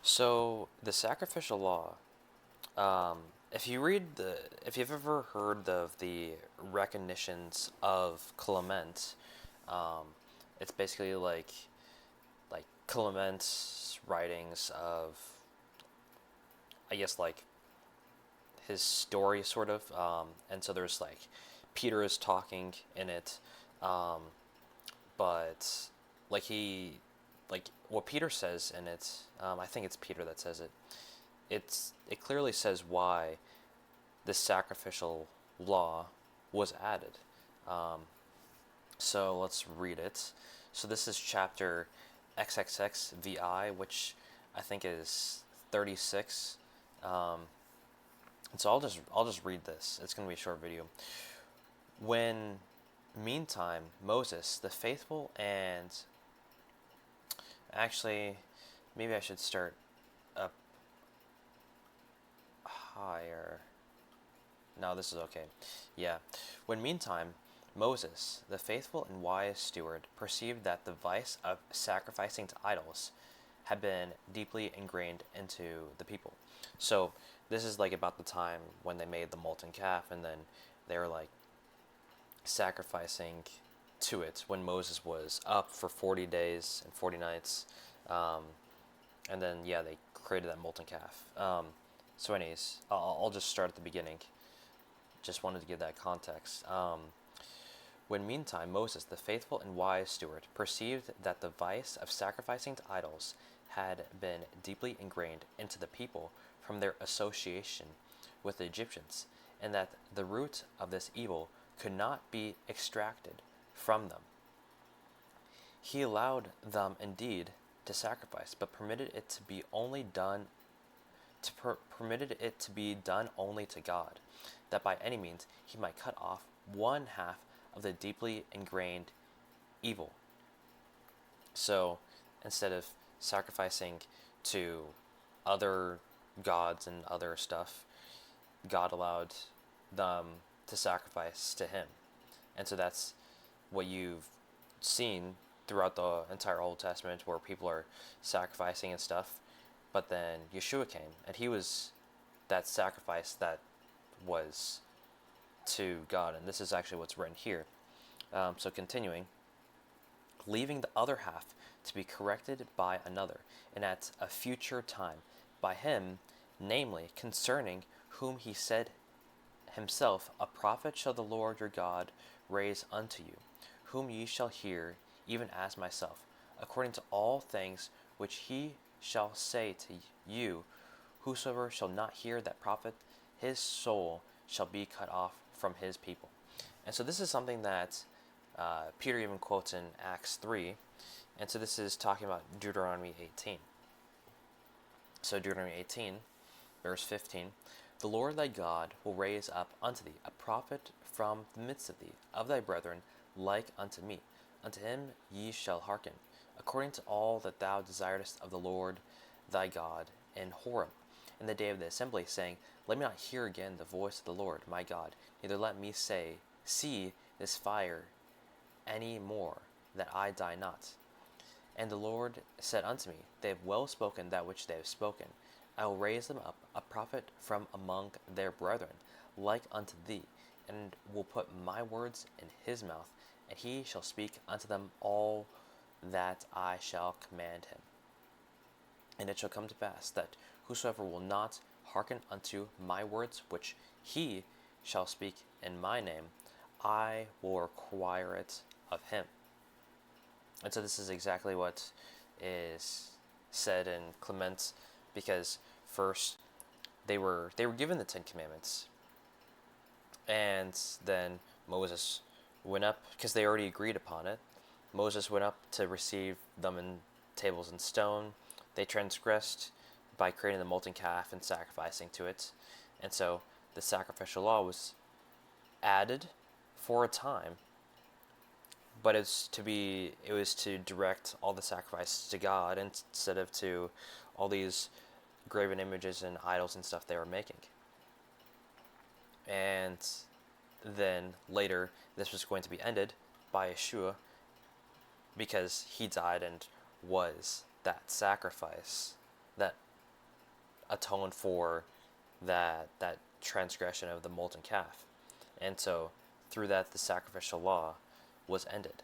So the sacrificial law, um, if you've ever heard of the recognitions of Clement, um, it's basically like Clement's writings of, I guess, like his story sort of, and so there's like Peter is talking in it, um, but like like what Peter says in it, I think it's Peter that says it. It clearly says why this sacrificial law was added. Um, so let's read it. So this is chapter XXXVI, which I think is 36. Um, and so I'll just read this. It's gonna be a short video. When meantime Moses, the faithful and actually maybe I should start up higher. No, this is okay. Yeah. When meantime, Moses, the faithful and wise steward, perceived that the vice of sacrificing to idols had been deeply ingrained into the people. So, this is like about the time when they made the molten calf, and then they were like sacrificing to it when Moses was up for 40 days and 40 nights. Um, and then, yeah, they created that molten calf. So, anyways, I'll just start at the beginning. Just wanted to give that context. When meantime Moses, the faithful and wise steward, perceived that the vice of sacrificing to idols had been deeply ingrained into the people from their association with the Egyptians, and that the root of this evil could not be extracted from them, he allowed them indeed to sacrifice, but permitted it to be done only to God, that by any means he might cut off one half of the deeply ingrained evil. So instead of sacrificing to other gods and other stuff, God allowed them to sacrifice to him. And so that's what you've seen throughout the entire Old Testament, where people are sacrificing and stuff. But then Yeshua came, and he was that sacrifice that was to God. And this is actually what's written here. So continuing, leaving the other half to be corrected by another, and at a future time by him, namely concerning whom he said himself, a prophet shall the Lord your God raise unto you, whom ye shall hear, even as myself, according to all things which he shall say to you. Whosoever shall not hear that prophet, his soul shall be cut off from his people. And so this is something that Peter even quotes in Acts 3. And so this is talking about Deuteronomy 18. So Deuteronomy 18, verse 15. The Lord thy God will raise up unto thee a prophet from the midst of thee, of thy brethren, like unto me. Unto him ye shall hearken, according to all that thou desiredst of the Lord thy God in Horeb, in the day of the assembly, saying, Let me not hear again the voice of the Lord my God, neither let me see this fire any more, that I die not. And the Lord said unto me, They have well spoken that which they have spoken. I will raise them up a prophet from among their brethren, like unto thee, and will put my words in his mouth, and he shall speak unto them all that I shall command him. And it shall come to pass that whosoever will not hearken unto my words, which he shall speak in my name, I will require it of him. And so this is exactly what is said in Clement, because first they were given the Ten Commandments, and then Moses went up, because they already agreed upon it. Moses went up to receive them in tables and stone. They transgressed by creating the molten calf and sacrificing to it, and so the sacrificial law was added for a time, but it was to direct all the sacrifices to God instead of to all these graven images and idols and stuff they were making. And then later this was going to be ended by Yeshua, because he died and was that sacrifice that atone for that transgression of the molten calf. And so through that, the sacrificial law was ended.